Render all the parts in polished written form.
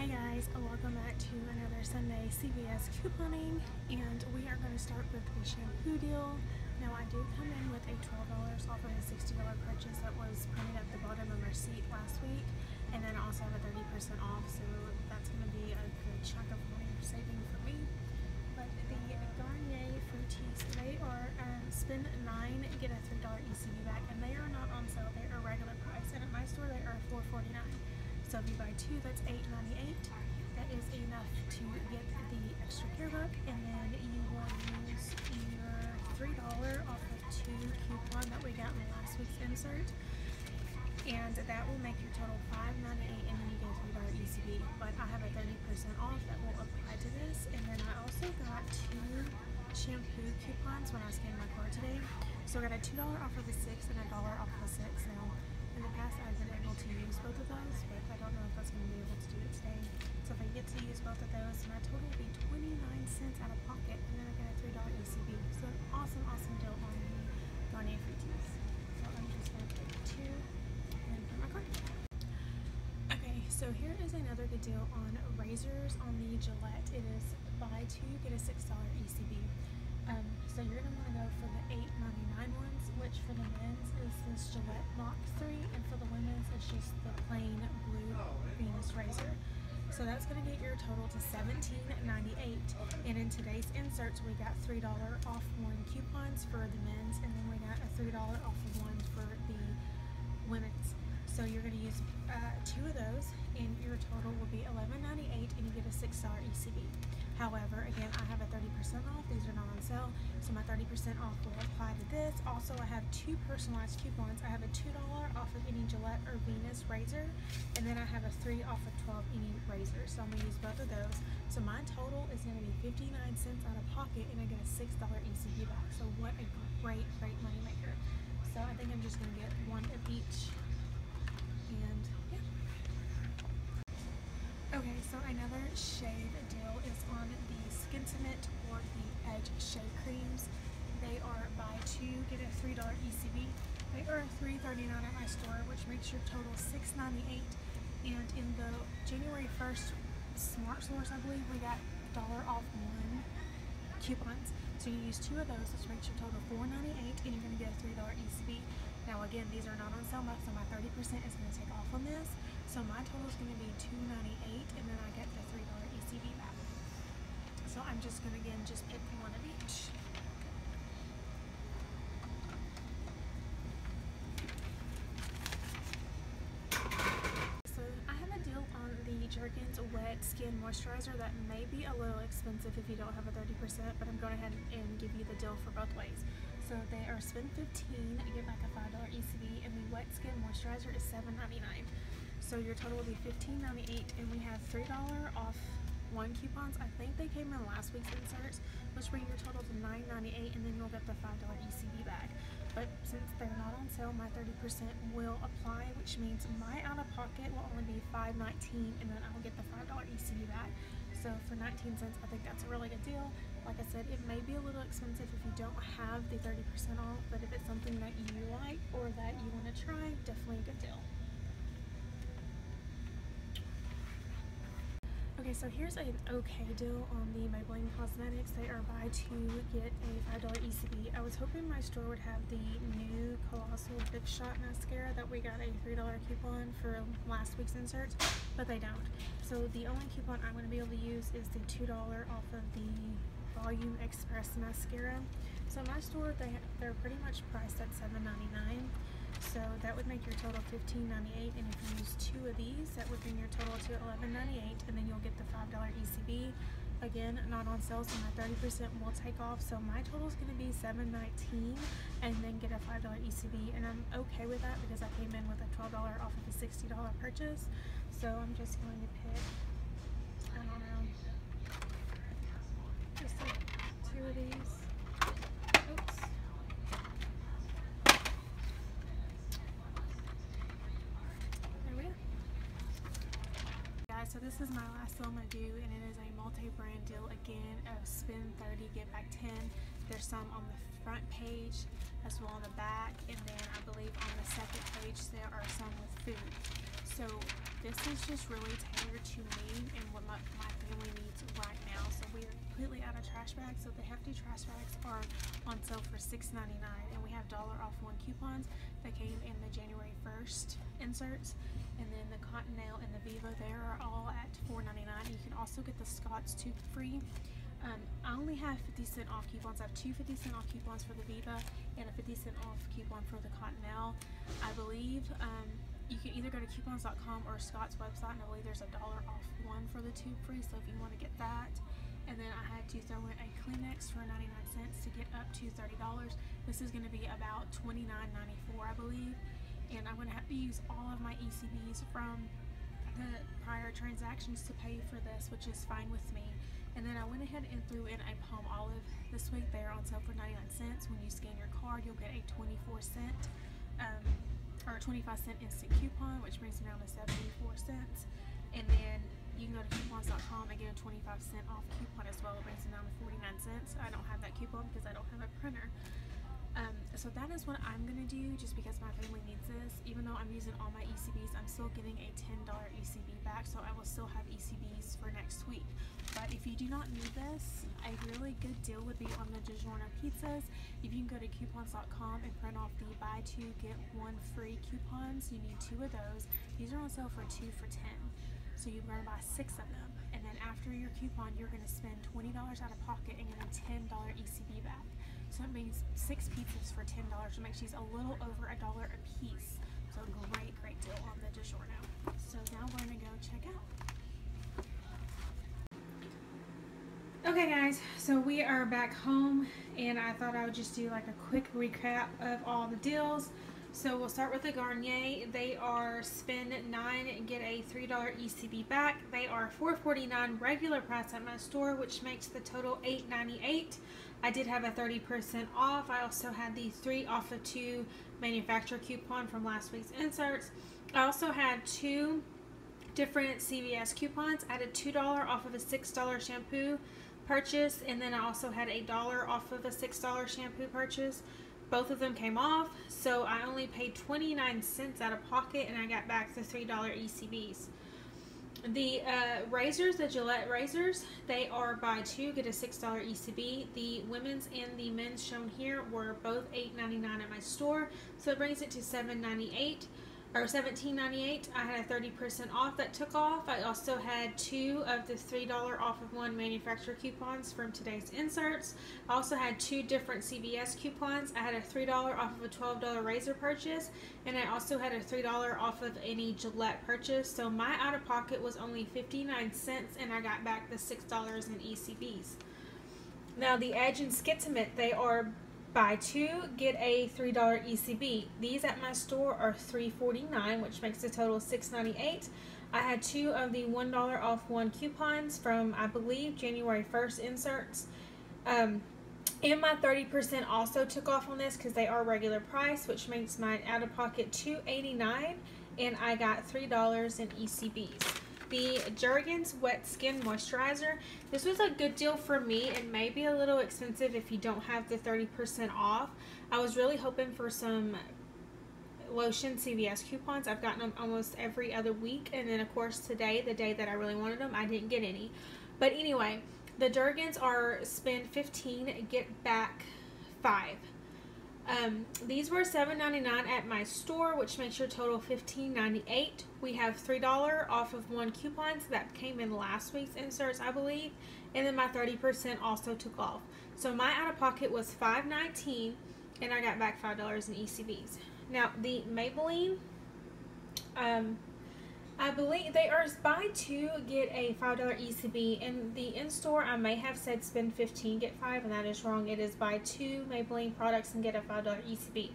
Hey guys, welcome back to another Sunday CVS couponing, and we are going to start with a shampoo deal. Now I do come in with a $12 off of a $60 purchase that was printed at the bottom of my receipt last week, and then I also have a 30% off, so that's going to be a good chunk of money saving for me. But the Garnier Fructis, they are spend $9, get a $3 ECB back, and they are not on sale, they are regular price, and at my store they are $4.49. So if you buy two, that's $8.98. That is enough to get the extra care book, and then you will use your $3 off of 2 coupon that we got in last week's insert, and that will make your total $5.98, and then you get a $3 ECB. But I have a 30% off that will apply to this, and then I also got 2 shampoo coupons when I scanned my card today. So I got a $2 off of a 6 and a $1 off of a 6. Now, in the past I've been able to use both of those, but I don't know if that's going to be able to do it today. So if I get to use both of those, my total will be 29 cents out of pocket, and then I get a $3 ECB. So an awesome deal on the Garnier Fructis. So I'm just going to take 2 and put my card. Okay, so here is another good deal on razors on the Gillette. It is buy 2, get a $6 ECB. So you're going to want to go for the $8.99 ones, which for the men's is this Gillette Mach 3, and for the women's it's just the plain blue Venus razor. So that's going to get your total to $17.98. And in today's inserts, we got $3 off 1 coupons for the men's, and then we got a $3 off of 1 for the women's. So you're going to use 2 of those, and your total will be $11.98, and you get a $6 ECB. However, again, I have a 30% off. These are not on sale, so my 30% off will apply to this. Also, I have 2 personalized coupons. I have a $2 off of any Gillette or Venus razor, and then I have a 3 off of 12 any razor. So I'm going to use both of those. So my total is going to be 59 cents out of pocket, and I get a $6 ECB back. So what a great money maker. So I think I'm just going to get 1 of each. And yeah. Okay, so another shave deal is on the Skintimate or the Edge shave creams. They are buy 2, get a $3 ECB. They are $3.39 at my store, which makes your total $6.98. And in the January 1st Smart Source, I believe we got $1 off 1 coupons. So you use 2 of those, which makes your total $4.98, and you're going to get a $3 ECB. Now again, these are not on sale, so my 30% is going to take off on this. So my total is going to be $2.98, and then I get the $3 ECB back. So I'm just going to again just pick 1 of each. So I have a deal on the Jergens Wet Skin Moisturizer that may be a little expensive if you don't have a 30%, but I'm going ahead and give you the deal for both ways. So they are spend $15, get back a $5 ECB, and the Wet Skin Moisturizer is $7.99. So your total will be $15.98, and we have $3 off 1 coupons. I think they came in last week's inserts, which bring your total to $9.98, and then you'll get the $5 ECB back. But since they're not on sale, my 30% will apply, which means my out-of-pocket will only be $5.19, and then I'll get the $5 ECB back. So for 19 cents, I think that's a really good deal. Like I said, it may be a little expensive if you don't have the 30% off, but if it's something that you like or that you want to try, definitely a good deal. Okay, so here's an okay deal on the Maybelline Cosmetics. They are buy 2, get a $5 ECB. I was hoping my store would have the new Colossal Big Shot mascara that we got a $3 coupon for last week's inserts, but they don't. So the only coupon I'm going to be able to use is the $2 off of the Volume Express mascara. So my store, they're pretty much priced at $7.99. So that would make your total $15.98, and if you use 2 of these, that would bring your total to $11.98, and then you'll get the $5 ECB. Again, not on sale, so my 30% will take off. So my total is going to be $7.19, and then get a $5 ECB, and I'm okay with that because I came in with a $12 off of a $60 purchase. So I'm just going to pick, I don't know, just like 2 of these. Oops. So this is my last deal I'm going to do, and it is a multi-brand deal again of spend 30, get back 10. There's some on the front page as well on the back, and then I believe on the second page there are some with food. So this is just really tailored to me and what my family needs right now. So we are completely out of trash bags. So the hefty trash bags are on sale for $6.99, and we have $1 off one coupons that came in the January 1st inserts. And then the Cottonelle and the Viva, they are all at $4.99. You can also get the Scott's Tooth Free. I only have 50 cent off coupons. I have two 50 cent off coupons for the Viva and a 50 cent off coupon for the Cottonelle. I believe you can either go to coupons.com or Scott's website, and I believe there's $1 off one for the tube free, so if you want to get that. And then I had to throw in a Kleenex for 99 cents to get up to $30. This is going to be about $29.94, I believe. And I'm going to have to use all of my ECBs from the prior transactions to pay for this, which is fine with me. And then I went ahead and threw in a palm olive this week. They're on sale for 99 cents. When you scan your card, you'll get a 24-cent or 25-cent instant coupon, which brings it down to 74 cents. And then you can go to coupons.com and get a 25-cent off coupon as well. It brings it down to 49 cents. I don't have that coupon because I don't have a printer. So that is what I'm going to do just because my family needs this. Even though I'm using all my ECBs, I'm still getting a $10 ECB back, so I will still have ECBs for next week. But if you do not need this, a really good deal would be on the DiGiorno pizzas. If you can go to coupons.com and print off the buy two get one free coupons, you need 2 of those. These are on sale for 2 for $10. So you're going to buy 6 of them, and then after your coupon, you're going to spend $20 out of pocket and get a $10 ECB back. So it means 6 pizzas for $10, which makes these a little over $1 a piece. So great deal on the DiGiorno. So now we're going to go check out. Okay guys, so we are back home, and I thought I would just do like a quick recap of all the deals. So we'll start with the Garnier. They are spend $9 and get a $3 ECB back. They are $4.49 regular price at my store, which makes the total $8.98. I did have a 30% off. I also had the 3 off of 2 manufacturer coupon from last week's inserts. I also had 2 different CVS coupons. I had a $2 off of a $6 shampoo purchase, and then I also had a $1 off of a $6 shampoo purchase. Both of them came off, so I only paid 29 cents out of pocket, and I got back the $3 ECBs. The razors, the Gillette razors, they are buy 2 get a $6 ECB. The women's and the men's shown here were both $8.99 at my store, so it brings it to $7.98 or $17.98. I had a 30% off that took off. I also had 2 of the $3 off of 1 manufacturer coupons from today's inserts. I also had 2 different CVS coupons. I had a $3 off of a $12 razor purchase, and I also had a $3 off of any Gillette purchase. So my out of pocket was only 59 cents, and I got back the $6 in ECBs. Now the Edge and Skittimate, they are buy 2 get a $3 ECB. These at my store are $3.49, which makes the total $6.98. I had 2 of the $1 off 1 coupons from, I believe, January 1st inserts. And my 30% also took off on this because they are regular price, which makes my out of pocket $2.89, and I got $3 in ECBs. The Jergens Wet Skin Moisturizer. This was a good deal for me. It may be a little expensive if you don't have the 30% off. I was really hoping for some lotion CVS coupons. I've gotten them almost every other week, and then of course today, the day that I really wanted them, I didn't get any. But anyway, the Jergens are spend 15 get back 5. These were $7.99 at my store, which makes your total $15.98. We have $3 off of 1 coupons that came in last week's inserts, I believe, and then my 30% also took off. So my out of pocket was $5.19, and I got back $5 in ECBs. Now the Maybelline, I believe they are buy 2 get a $5 ECB. In the in-store, I may have said spend 15 get 5, and that is wrong. It is buy 2 Maybelline products and get a $5 ECB.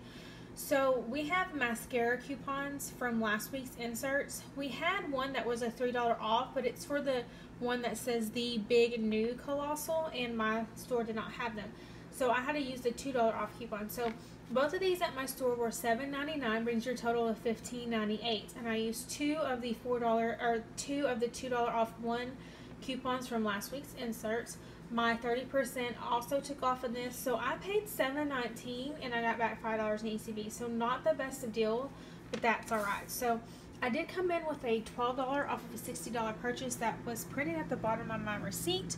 So we have mascara coupons from last week's inserts. We had one that was a $3 off, but it's for the one that says the Big New Colossal, and my store did not have them. So I had to use the $2 off coupon. So both of these at my store were $7.99, brings your total of $15.98. And I used 2 of the $2 off 1 coupons from last week's inserts. My 30% also took off of this, so I paid $7.19 and I got back $5 in ECB. So not the best of deal, but that's alright. So I did come in with a $12 off of a $60 purchase that was printed at the bottom of my receipt.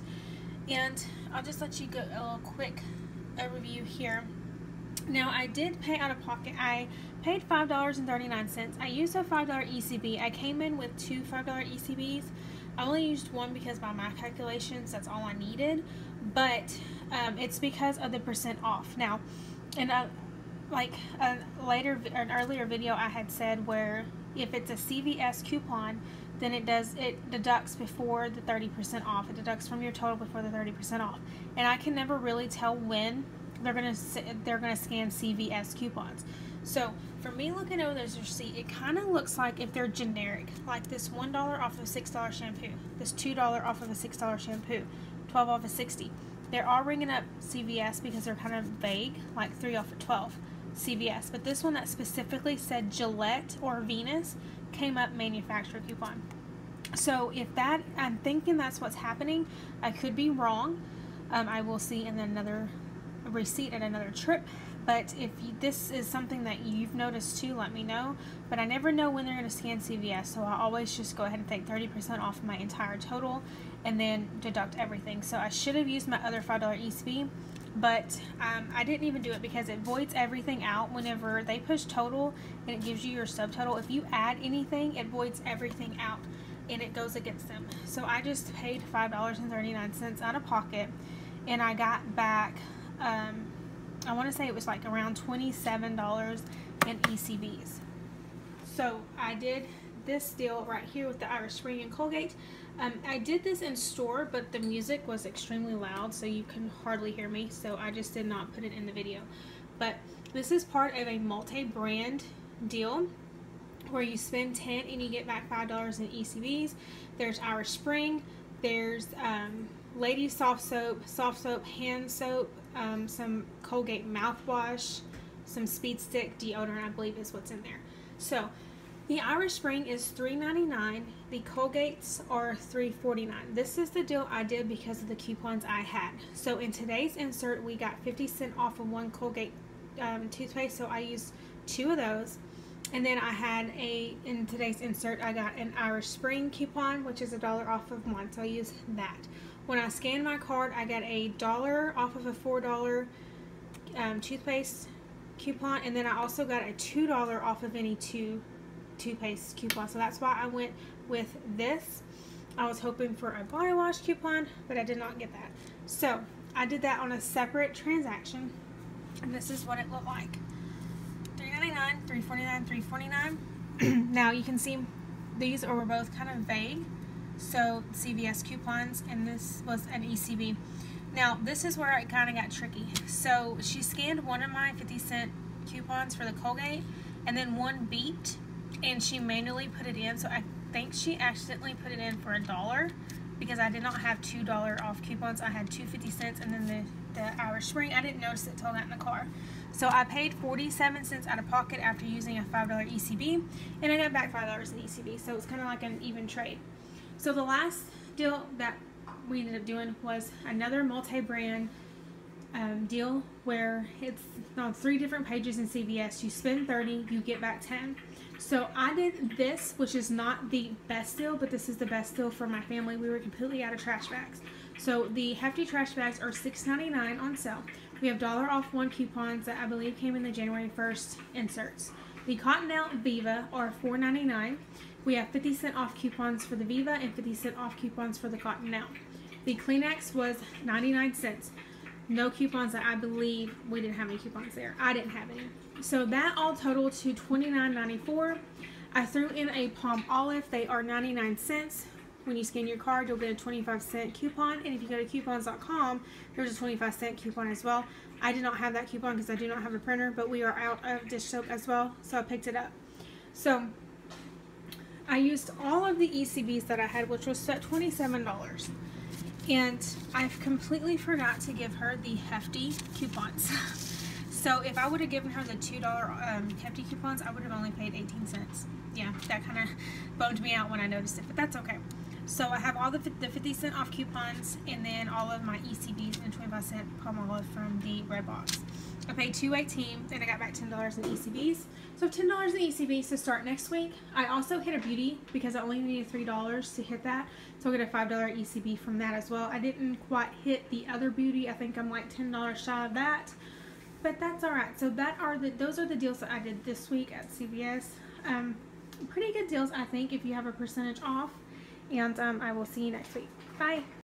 And I'll just let you go a little quick overview here. Now, I did pay out of pocket. I paid $5.39. I used a $5 ECB. I came in with two $5 ECBs. I only used one because by my calculations, that's all I needed. But it's because of the percent off. Now, in an earlier video, I had said where if it's a CVS coupon, then it deducts before the 30% off. It deducts from your total before the 30% off. And I can never really tell when they're gonna scan CVS coupons. So for me looking over this receipt, it kind of looks like if they're generic, like this $1 off of a $6 shampoo, this $2 off of a $6 shampoo, 12 off of 60. They're all ringing up CVS because they're kind of vague, like 3 off of 12 CVS. But this one that specifically said Gillette or Venus came up manufacturer coupon. So if that, I'm thinking that's what's happening. I could be wrong. I will see in another receipt at another trip. But if this is something that you've noticed too, let me know. But I never know when they're going to scan CVS, so I always just go ahead and take 30% off my entire total and then deduct everything. So I should have used my other $5 ECB, but I didn't even do it because it voids everything out whenever they push total and it gives you your subtotal. If you add anything, it voids everything out and it goes against them. So I just paid $5.39 out of pocket, and I got back I want to say it was like around $27 in ECBs. So I did this deal right here with the Irish Spring and Colgate. I did this in store, but the music was extremely loud, so you can hardly hear me, so I just did not put it in the video. But this is part of a multi-brand deal where you spend $10 and you get back $5 in ECBs. There's Irish Spring, there's Lady soft soap, hand soap, some Colgate mouthwash, some Speed Stick deodorant, I believe is what's in there. So the Irish Spring is $3.99. The Colgates are $3.49. This is the deal I did because of the coupons I had. So in today's insert, we got 50 cents off of one Colgate toothpaste, so I used 2 of those. And then I had in today's insert, I got an Irish Spring coupon, which is $1 off of one, so I used that. When I scanned my card, I got $1 off of a $4 toothpaste coupon, and then I also got a $2 off of any 2 toothpaste coupon. So that's why I went with this. I was hoping for a body wash coupon, but I did not get that. So I did that on a separate transaction, and this is what it looked like. $3.99, $3.49, $3.49. Now you can see these were both kind of vague. So CVS coupons, and this was an ECB. Now this is where it kind of got tricky. So she scanned one of my 50-cent coupons for the Colgate, and then one beeped, and she manually put it in. So I think she accidentally put it in for $1 because I did not have $2 off coupons. I had 2 50 cents, and then the Irish Spring. I didn't notice it until I got in the car. So I paid 47 cents out of pocket after using a $5 ECB, and I got back $5 in ECB. So it's kind of like an even trade. So the last deal that we ended up doing was another multi-brand deal where it's on 3 different pages in CVS. You spend 30, you get back 10. So I did this, which is not the best deal, but this is the best deal for my family. We were completely out of trash bags. So the hefty trash bags are $6.99 on sale. We have $1 off one coupons that I believe came in the January 1st inserts. The Cottonelle Viva are $4.99. We have 50 cent off coupons for the Viva and 50 cent off coupons for the Cottonelle. The Kleenex was 99 cents. No coupons that I believe we didn't have any coupons there. I didn't have any. So that all totaled to $29.94. I threw in a palm olive. They are 99 cents. When you scan your card, you'll get a 25-cent coupon. And if you go to coupons.com, there's a 25-cent coupon as well. I did not have that coupon because I do not have a printer, but we are out of dish soap as well, so I picked it up. So I used all of the ECBs that I had, which was at $27. And I completely forgot to give her the hefty coupons. So if I would have given her the $2 hefty coupons, I would have only paid 18 cents. Yeah, that kind of bummed me out when I noticed it, but that's okay. So I have all the 50 cent off coupons, and then all of my ECBs and 25 cent palm olive from the red box. I paid $2.18 and I got back $10 in ECBs. So $10 in ECBs to start next week. I also hit a beauty because I only needed $3 to hit that. So I'll get a $5 ECB from that as well. I didn't quite hit the other beauty. I think I'm like $10 shy of that. But that's alright. So those are the deals that I did this week at CVS. Pretty good deals, I think, if you have a percentage off. And I will see you next week. Bye.